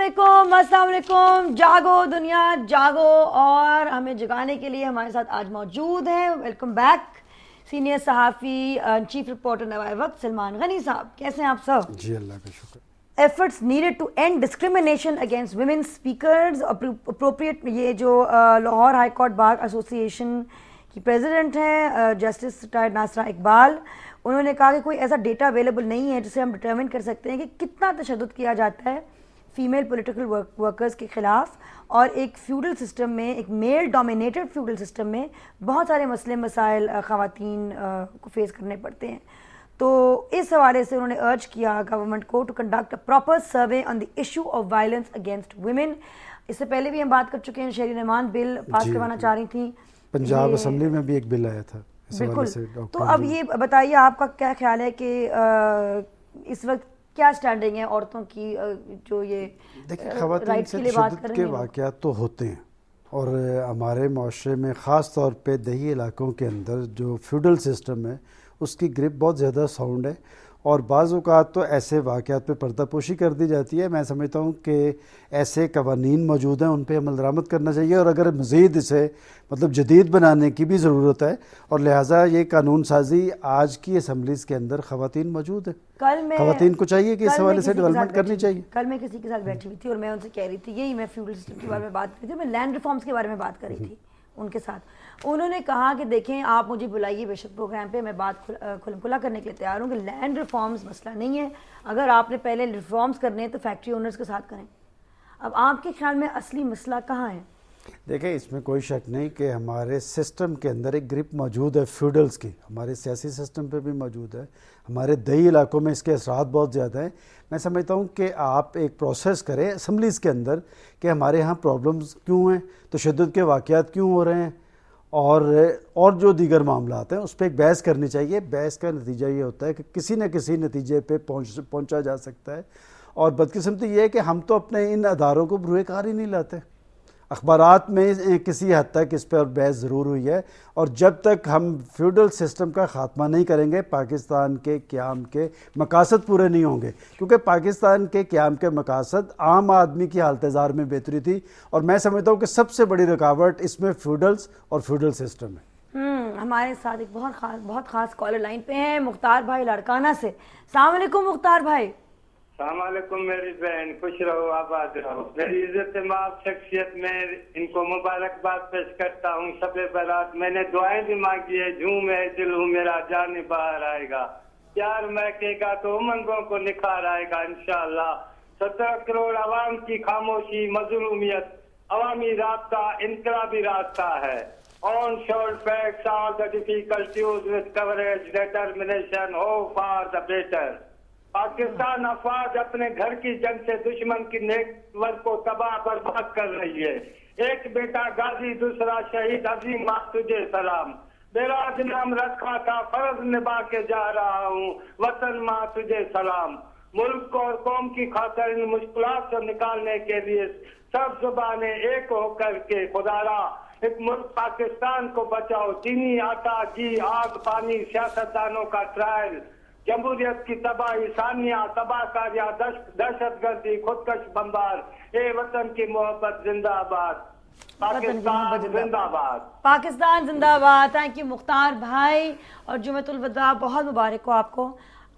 अस्सलाम वालेकुम। जागो दुनिया जागो, और हमें जगाने के लिए हमारे साथ आज मौजूद हैं, वेलकम बैक, सीनियर सहाफ़ी chief reporter Nawaiwaqt Salman Ghani साहब। कैसे हैं आप सब? जी अल्लाह का शुक्र। Efforts needed to end discrimination against women speakers, appropriate. ये जो Lahore high court bar association की प्रेसिडेंट हैं जस्टिस रिटायर्ड नासरा इकबाल, उन्होंने कहा कि कोई ऐसा डेटा अवेलेबल नहीं है जिससे हम डिटरमिन कर सकते हैं कि कितना तशद्दुद किया जाता है फीमेल पॉलिटिकल वर्कर्स के ख़िलाफ़, और एक फ्यूडल सिस्टम में, एक मेल डोमिनेटेड फ्यूडल सिस्टम में बहुत सारे मसले मसाइल ख़वातीन को फेस करने पड़ते हैं। तो इस हवाले से उन्होंने अर्ज किया गवर्नमेंट को to conduct a proper survey on the issue of violence against women. इससे पहले भी हम बात कर चुके हैं, शहरी रहमान बिल पास करवाना चाह रही थी, पंजाब असेंबली में भी एक बिल आया था बिल्कुल। तो अब ये बताइए आपका क्या ख्याल है कि इस वक्त क्या स्टैंडिंग है औरतों की, जो ये खवातीन से तशद्दुद के वाक़यात तो होते हैं, और हमारे माशरे में ख़ास तौर पे दही इलाकों के अंदर जो फ्यूडल सिस्टम है उसकी ग्रिप बहुत ज़्यादा साउंड है, और बाज़ औक़ात तो ऐसे वाक़यात पे पर्दापोशी कर दी जाती है। मैं समझता हूँ कि ऐसे कवानीन मौजूद हैं, उन पर अमल दरामद करना चाहिए, और अगर मज़ीद इसे मतलब जदीद बनाने की भी ज़रूरत है, और लिहाजा ये कानून साजी आज की असम्बलीज़ के अंदर ख़वातीन मौजूद है। ख़वातीन को चाहिए कि इस हवाले से डेवलपमेंट करनी चाहिए। कल मैं किसी के साथ बैठी हुई थी और मैं उनसे कह रही थी, यही मैं फ्यूडल सिस्टम के बारे में बात कर रही थी, मैं लैंड रिफॉर्म्स के बारे में बात कर रही थी उनके साथ। उन्होंने कहा कि देखें, आप मुझे बुलाइए बेशक प्रोग्राम पे, मैं बात खुलम खुला करने के लिए तैयार हूँ कि लैंड रिफॉर्म्स मसला नहीं है। अगर आपने पहले रिफॉर्म्स करने हैं तो फैक्ट्री ओनर्स के साथ करें। अब आपके ख्याल में असली मसला कहाँ है? देखें, इसमें कोई शक नहीं कि हमारे सिस्टम के अंदर एक ग्रिप मौजूद है फ्यूडल्स की, हमारे सियासी सिस्टम पे भी मौजूद है, हमारे दही इलाकों में इसके असरात बहुत ज़्यादा हैं। मैं समझता हूँ कि आप एक प्रोसेस करें असम्बलीज़ के अंदर कि हमारे यहाँ प्रॉब्लम्स क्यों हैं, तशद्दुद के वाक़यात क्यों हो रहे हैं, और जो दीगर मामलात हैं उस पर एक बहस करनी चाहिए। बहस का नतीजा ये होता है कि किसी न किसी नतीजे पे पहुँचा जा सकता है, और बदकिस्मती ये है कि हम तो अपने इन अदारों को बरूए कार ही नहीं लाते। अखबारात में किसी हद तक इस पर बहस ज़रूर हुई है, और जब तक हम फ्यूडल सिस्टम का ख़ात्मा नहीं करेंगे पाकिस्तान के क़याम के मकासद पूरे नहीं होंगे, क्योंकि पाकिस्तान के क़याम के मकासद आम आदमी की हालत-ए-ज़ार में बेहतरी थी, और मैं समझता हूँ कि सबसे बड़ी रुकावट इसमें फ्यूडल्स और फ्यूडल सिस्टम है। हमारे साथ एक बहुत ख़ास कॉलर लाइन पे हैं, मुख्तार भाई लड़काना से। अस्सलाम वालेकुम मुख्तार भाई। सलामकुम मेरी बहन, खुश रहो, आबाद रहो। मेरी इज्जत माफ शख्सियत में इनको मुबारकबाद पेश करता हूँ। सबे बरात मैंने दुआएं भी मांगी है, झूम है दिल हूँ मेरा जान बाहर आएगा, प्यार महकेगा तो उमंगों को निखार आएगा इंशाअल्लाह। 17 करोड़ आवाम की खामोशी, मजलूमियत, अवामी रास्ता इनकलाबी रास्ता है। On should facts are the difficulties with coverage, determination, hope for the better. Pakistan अफवाज अपने घर की जंग से दुश्मन की नेटवर्क को तबाह बर्बाद कर रही है। एक बेटा गाजी, दूसरा शहीद, अजीम माँ तुझे सलाम। बेराज नाम रखा था, फर्ज निभा के जा रहा हूँ, वतन माँ तुझे सलाम। मुल्क और कौम की खातिर इन मुश्किलात से निकालने के लिए सब जुबानें एक होकर के खुदारा एक मुल्क पाकिस्तान को बचाओ। चीनी आटा, घी, आग, पानी, सियासतदानों का ट्रायल, जमहूरियत की तबाही, सानिया, तबाहकारियां, दहशतगर्दी, खुदकश बमबार, ए वतन की मोहब्बत जिंदाबाद, पाकिस्तान जिंदाबाद, पाकिस्तान जिंदाबाद। थैंक यू मुख्तार भाई, और जुमतुल वदा बहुत मुबारक हो आपको।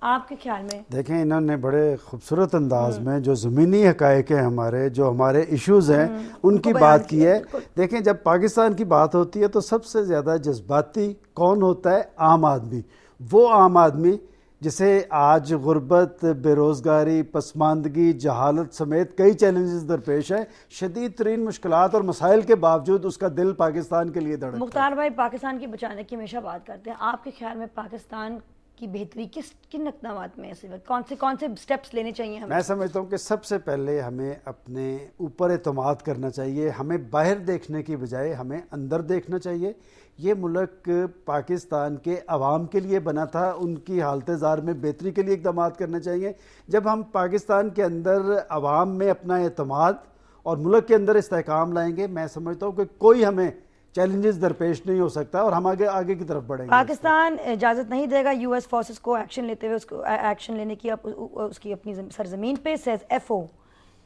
आपके ख्याल में? देखें, इन्होंने बड़े खूबसूरत अंदाज में जो ज़मीनी हकायक हैं, जो हमारे इश्यूज़ हैं उनकी बात की है। देखें, जब पाकिस्तान की बात होती है तो सबसे ज़्यादा जज्बाती कौन होता है? आम आदमी। वो आम आदमी जिसे आज गुर्बत, बेरोज़गारी, पसमानदगी, जहालत समेत कई चैलेंजेस दरपेश है, शदीद तरीन मुश्किलात और मसाइल के बावजूद उसका दिल पाकिस्तान के लिए धड़कता है। मुख्तार भाई, पाकिस्तान की बचाने की हमेशा बात करते हैं, आपके ख्याल में पाकिस्तान की बेहतरी किन इक़दामात में ऐसे कौन से स्टेप्स लेने चाहिए हमें? मैं समझता हूँ कि सबसे पहले हमें अपने ऊपर एतमाद करना चाहिए। हमें बाहर देखने की बजाय हमें अंदर देखना चाहिए। ये मुल्क पाकिस्तान के अवाम के लिए बना था, उनकी हालत-ए-ज़ार में बेहतरी के लिए इक़दाम करने चाहिए। जब हम पाकिस्तान के अंदर अवाम में अपना एतमाद और मुल्क के अंदर इस्तेहकाम लाएंगे, मैं समझता हूँ कि कोई हमें चैलेंजेस दरपेश नहीं हो सकता, और हम आगे की तरफ बढ़ेंगे। पाकिस्तान इजाज़त नहीं देगा यूएस फोर्सेस को एक्शन लेते हुए, उसको एक्शन लेने की उसकी अपनी सरजमीन पे, सेज एफओ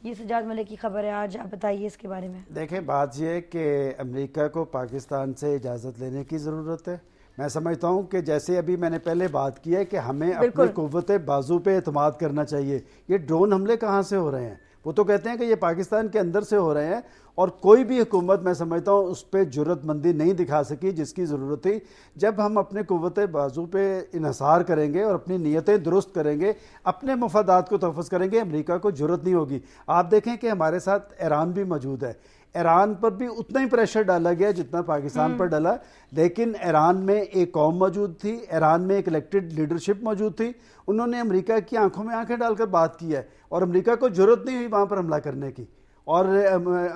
ये सजाद मलिक की खबर है आज, आप बताइए इसके बारे में। देखें, बात यह है कि अमेरिका को पाकिस्तान से इजाज़त लेने की ज़रूरत है। मैं समझता हूँ कि जैसे अभी मैंने पहले बात की है कि हमें अपने कुव्वत बाजू पे एतमाद करना चाहिए। ये ड्रोन हमले कहाँ से हो रहे हैं? वो तो कहते हैं कि ये पाकिस्तान के अंदर से हो रहे हैं, और कोई भी हुकूमत मैं समझता हूँ उस पर जुर्रतमंदी नहीं दिखा सकी जिसकी ज़रूरत थी। जब हम अपने कुव्वत बाजू पे इन्हसार करेंगे और अपनी नीयतें दुरुस्त करेंगे, अपने मफादात को तहफ़्फ़ुज़ करेंगे, अमेरिका को ज़रूरत नहीं होगी। आप देखें कि हमारे साथ ईरान भी मौजूद है। ईरान पर भी उतना ही प्रेशर डाला गया जितना पाकिस्तान पर डाला, लेकिन ईरान में एक कौम मौजूद थी, ईरान में एक इलेक्टेड लीडरशिप मौजूद थी। उन्होंने अमेरिका की आंखों में आंखें डालकर बात की है, और अमेरिका को जरूरत नहीं हुई वहाँ पर हमला करने की और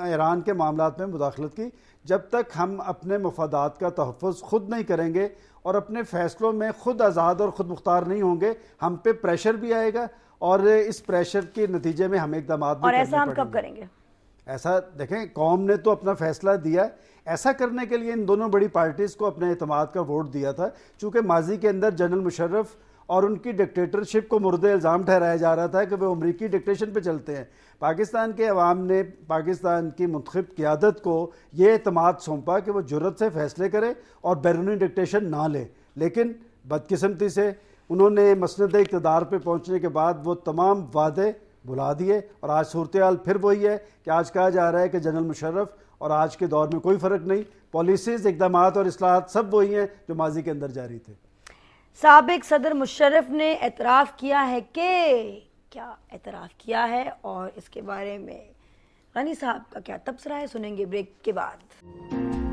ईरान के मामलात में मुदाखलत की। जब तक हम अपने मफादात का तहफ़्फ़ुज़ खुद नहीं करेंगे और अपने फ़ैसलों में खुद आज़ाद और ख़ुद मुख्तार नहीं होंगे, हम पे प्रेशर भी आएगा, और इस प्रेशर के नतीजे में हम इकदाम भी। और ऐसा हम कब करेंगे? ऐसा देखें, कौम ने तो अपना फैसला दिया। ऐसा करने के लिए इन दोनों बड़ी पार्टीज़ को अपने एतमाद का वोट दिया था, चूँकि माजी के अंदर जनरल मुशर्रफ और उनकी डिक्टेटरशिप को मुर्दे इल्ज़ाम ठहराया जा रहा था कि वो अमरीकी डिक्टेशन पे चलते हैं। पाकिस्तान के अवाम ने पाकिस्तान की मुंतखब क़ियादत को ये एतमाद सौंपा कि वो जुर्रत से फैसले करे और बैरूनी डिक्टेशन ना ले, लेकिन बदकिस्मती से उन्होंने मसनद इक़्तिदार पे पहुँचने के बाद वो तमाम वादे भुला दिए, और आज सूरत हाल फिर वही है कि आज कहा जा रहा है कि जनरल मुशर्रफ और आज के दौर में कोई फ़र्क नहीं, पॉलिसीज़, इक़दामात और इस्लाहात सब वही हैं जो माजी के अंदर जारी थे। साबिक सदर मुशर्रफ ने एतराफ़ किया है कि क्या एतराफ़ किया है, और इसके बारे में गनी साहब का क्या तबसरा है, सुनेंगे ब्रेक के बाद।